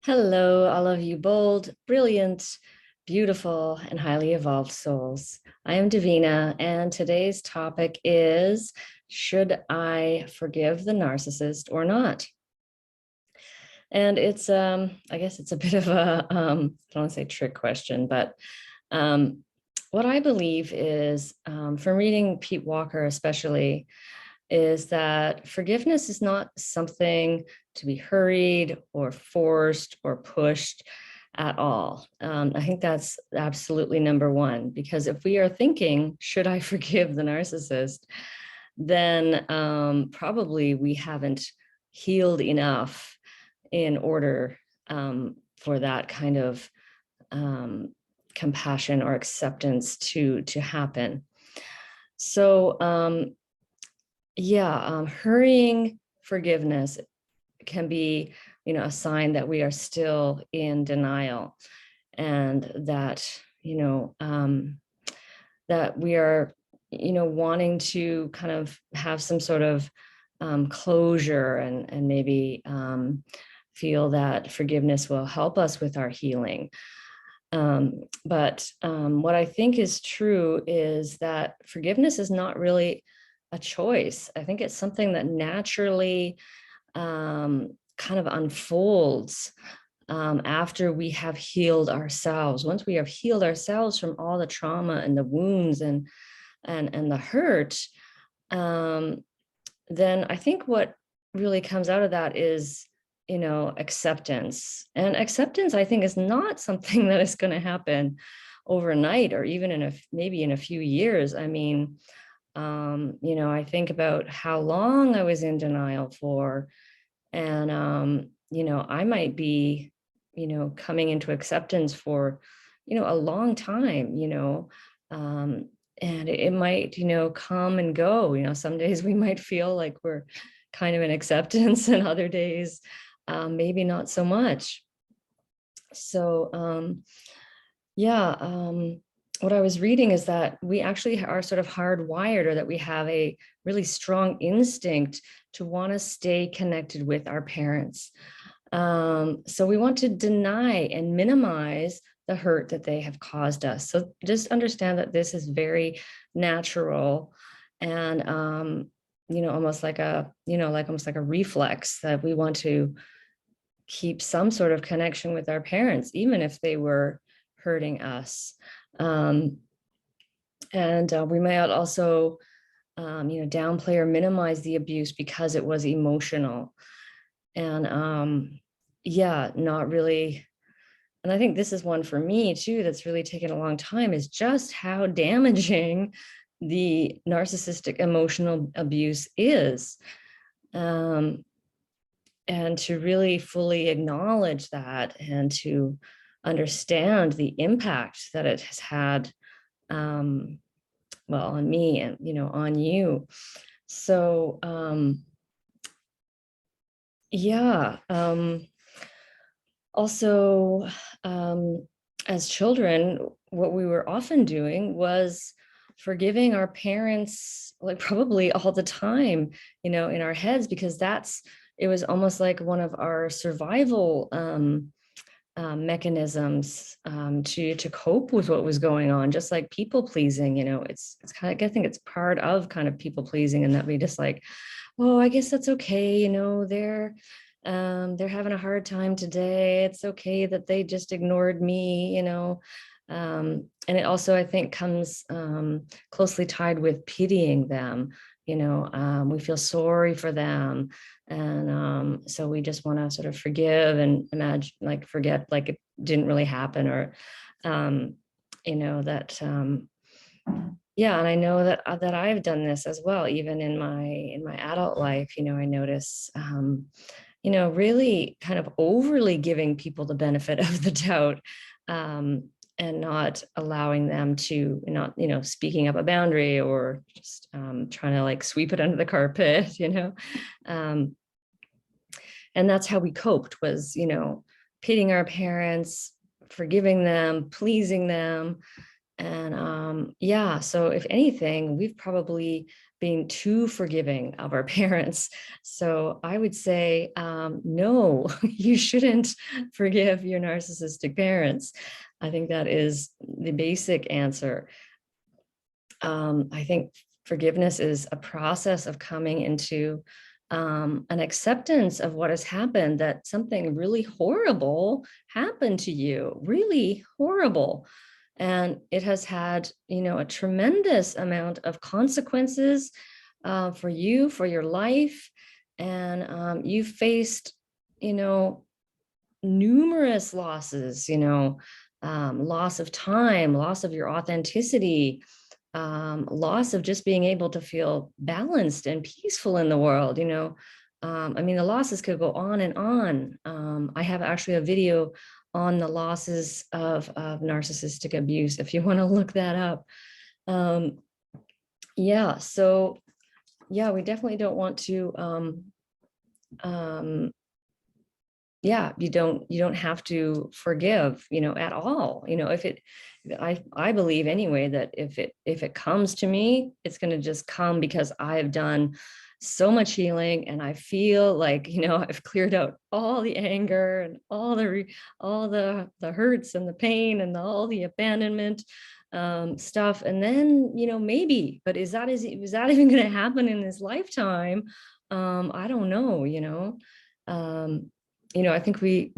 Hello, all of you bold, brilliant, beautiful, and highly evolved souls. I am Davina, and today's topic is, should I forgive the narcissist or not? And it's, I guess it's a bit of a, I don't want to say trick question, but um, what I believe is, from reading Pete Walker especially, is that forgiveness is not something to be hurried or forced or pushed at all. I think that's absolutely number one, because if we are thinking, should I forgive the narcissist, then probably we haven't healed enough in order for that kind of compassion or acceptance to happen. So hurrying forgiveness can be, a sign that we are still in denial, and that, that we are, wanting to kind of have some sort of closure and maybe feel that forgiveness will help us with our healing. But what I think is true is that forgiveness is not really a choice. I think it's something that naturally kind of unfolds after we have healed ourselves. Once we have healed ourselves from all the trauma and the wounds and the hurt, then I think what really comes out of that is, acceptance. And acceptance, I think, is not something that is going to happen overnight or even maybe in a few years. I mean, I think about how long I was in denial for, and, I might be, coming into acceptance for, a long time, and it might, come and go. Some days we might feel like we're kind of in acceptance, and other days, maybe not so much. So, what I was reading is that we actually are sort of hardwired, or that we have a really strong instinct to want to stay connected with our parents. So we want to deny and minimize the hurt that they have caused us. So just understand that this is very natural, and, almost like a reflex that we want to keep some sort of connection with our parents, even if they were hurting us. And we might also, downplay or minimize the abuse because it was emotional. And not really. And I think this is one for me too, that's really taken a long time, is just how damaging the narcissistic emotional abuse is. And to really fully acknowledge that, and to understand the impact that it has had, on me and, on you. So, also, as children, what we were often doing was forgiving our parents, like probably all the time, in our heads, because it was almost like one of our survival mechanisms to cope with what was going on, just like people pleasing. It's kind of, I think it's part of kind of people pleasing, and that we just like, oh, I guess that's okay, they're having a hard time today, it's okay that they just ignored me. And it also, I think, comes closely tied with pitying them. We feel sorry for them, and so we just want to sort of forgive and imagine, like, forget like it didn't really happen, or that and I know that I've done this as well, even in my adult life. I notice really kind of overly giving people the benefit of the doubt, and not allowing them to, not, speaking up a boundary, or just trying to like sweep it under the carpet, and that's how we coped, was, pitying our parents, forgiving them, pleasing them. And so if anything, we've probably being too forgiving of our parents. So I would say, no, you shouldn't forgive your narcissistic parents. I think that is the basic answer. I think forgiveness is a process of coming into an acceptance of what has happened, that something really horrible happened to you, really horrible. And it has had, a tremendous amount of consequences for you, for your life. And you faced, numerous losses, loss of time, loss of your authenticity, loss of just being able to feel balanced and peaceful in the world. I mean, the losses could go on and on. I have actually a video on the losses of narcissistic abuse, if you want to look that up. Yeah, so yeah, we definitely don't want to yeah, you don't have to forgive, at all. I believe anyway that if it comes to me, it's going to just come because I've done so much healing, and I feel like, I've cleared out all the anger and all the hurts and the pain and all the abandonment stuff. And then, maybe, but is that even going to happen in this lifetime? I don't know. I think we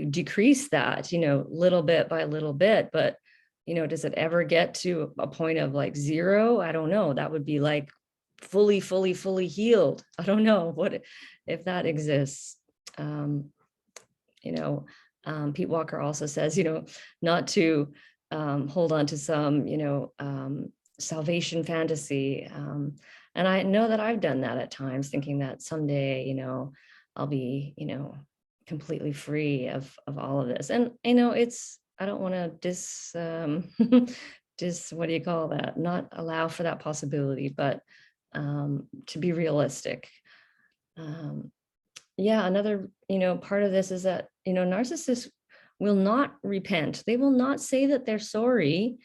decrease that, little bit by little bit, but, does it ever get to a point of like zero? I don't know. That would be like fully healed. I don't know what if that exists. Pete Walker also says, not to hold on to some, salvation fantasy. And I know that I've done that at times, thinking that someday, I'll be, completely free of all of this. And, I don't want to what do you call that? Not allow for that possibility, but to be realistic. Yeah, another, part of this is that, narcissists will not repent. They will not say that they're sorry.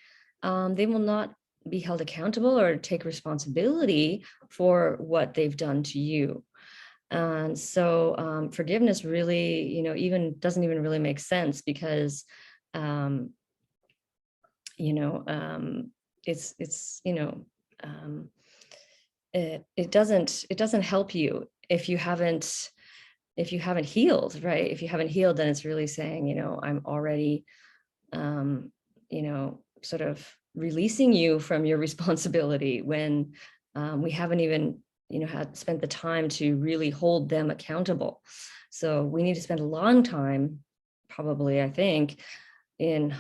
They will not be held accountable or take responsibility for what they've done to you. And so forgiveness really, even doesn't even really make sense, because, it's it doesn't help you if you haven't healed, right? If you haven't healed, then it's really saying, I'm already, sort of releasing you from your responsibility, when we haven't even, had spent the time to really hold them accountable. So we need to spend a long time, probably, I think, in,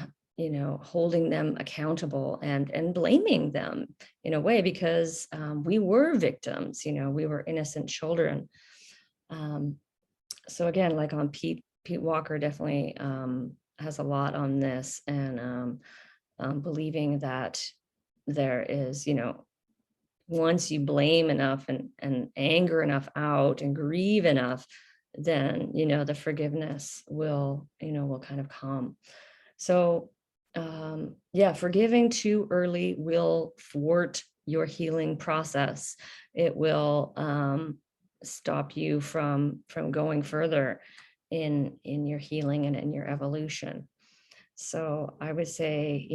holding them accountable and blaming them in a way, because we were victims, we were innocent children. So again, like on Pete Walker definitely has a lot on this, and believing that there is, once you blame enough and anger enough out and grieve enough, then, the forgiveness will kind of come. So yeah, forgiving too early will thwart your healing process. It will stop you from going further in your healing and in your evolution. So I would say,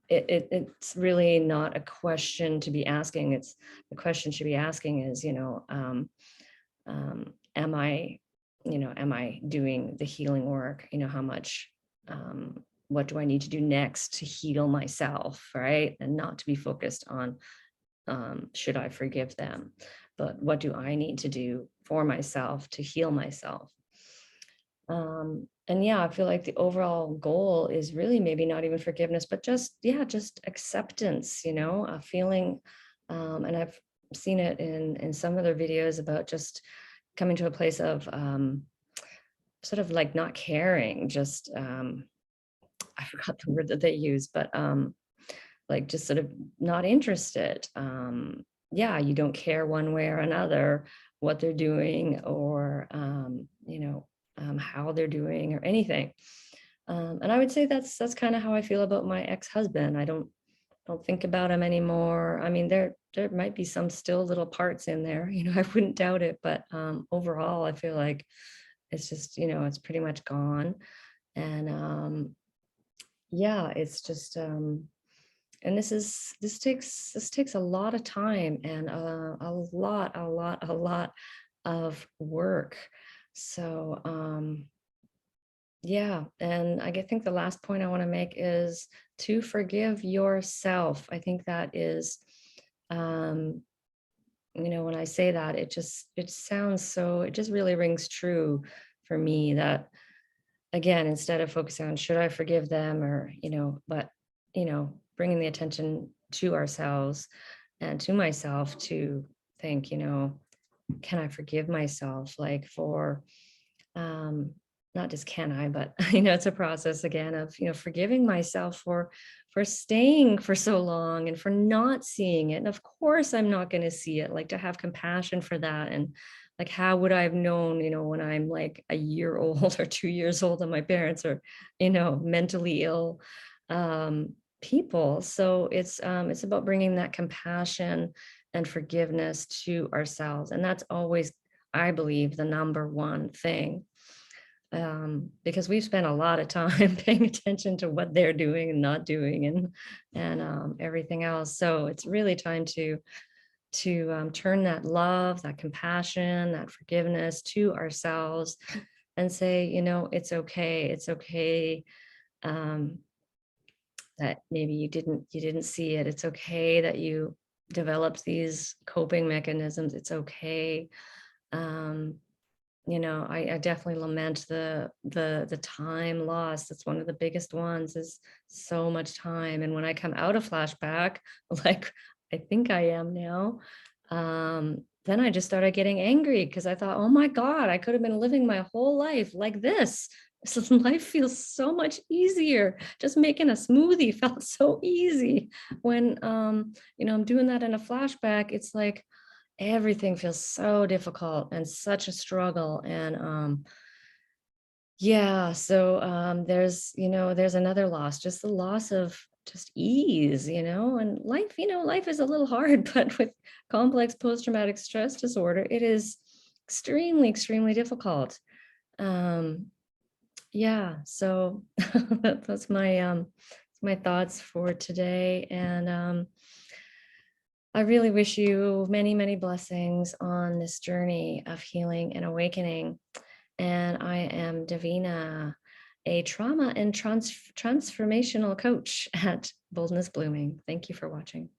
it's really not a question to be asking. It's the question should be asking is, am I doing the healing work? How much, what do I need to do next to heal myself, right? And not to be focused on, should I forgive them, but what do I need to do for myself to heal myself? And yeah, I feel like the overall goal is really maybe not even forgiveness, but just acceptance, a feeling. And I've seen it in some other videos about just coming to a place of sort of like not caring, just I forgot the word that they use, but like just sort of not interested. Yeah, you don't care one way or another what they're doing, or how they're doing, or anything. And I would say that's kind of how I feel about my ex-husband. I don't don't think about them anymore. I mean, there might be some still little parts in there, I wouldn't doubt it, but overall, I feel like it's just, it's pretty much gone. And yeah, it's just and this takes a lot of time and a lot of work. So yeah, and think the last point I want to make is to forgive yourself. I think that is when I say that, it sounds so, it just really rings true for me that, again, instead of focusing on should I forgive them, or but bringing the attention to ourselves and to myself to think, can I forgive myself, like, for not just can I, but it's a process, again, of forgiving myself for staying for so long and for not seeing it. And of course I'm not going to see it, like, to have compassion for that. And like, how would I have known, when I'm like a year old or 2 years old and my parents are mentally ill people. So it's about bringing that compassion and forgiveness to ourselves, and that's always, I believe, the number one thing, because we've spent a lot of time paying attention to what they're doing and not doing, and everything else. So it's really time to turn that love, that compassion, that forgiveness to ourselves, and say, it's okay. It's okay um, that maybe you didn't see it. It's okay that you developed these coping mechanisms. It's okay. Um, I definitely lament the time lost. That's one of the biggest ones, is so much time. And when I come out of flashback, like I think I am now, then I just started getting angry because I thought, oh my God, I could have been living my whole life like this. So life feels so much easier. Just making a smoothie felt so easy. When I'm doing that in a flashback, it's like everything feels so difficult and such a struggle. And yeah, so there's another loss, just the loss of just ease, and life is a little hard, but with complex post-traumatic stress disorder, it is extremely, extremely difficult. um yeah, so that's my thoughts for today. And I really wish you many, many blessings on this journey of healing and awakening. And I am Davina, a trauma and transformational coach at Boldness Blooming. Thank you for watching.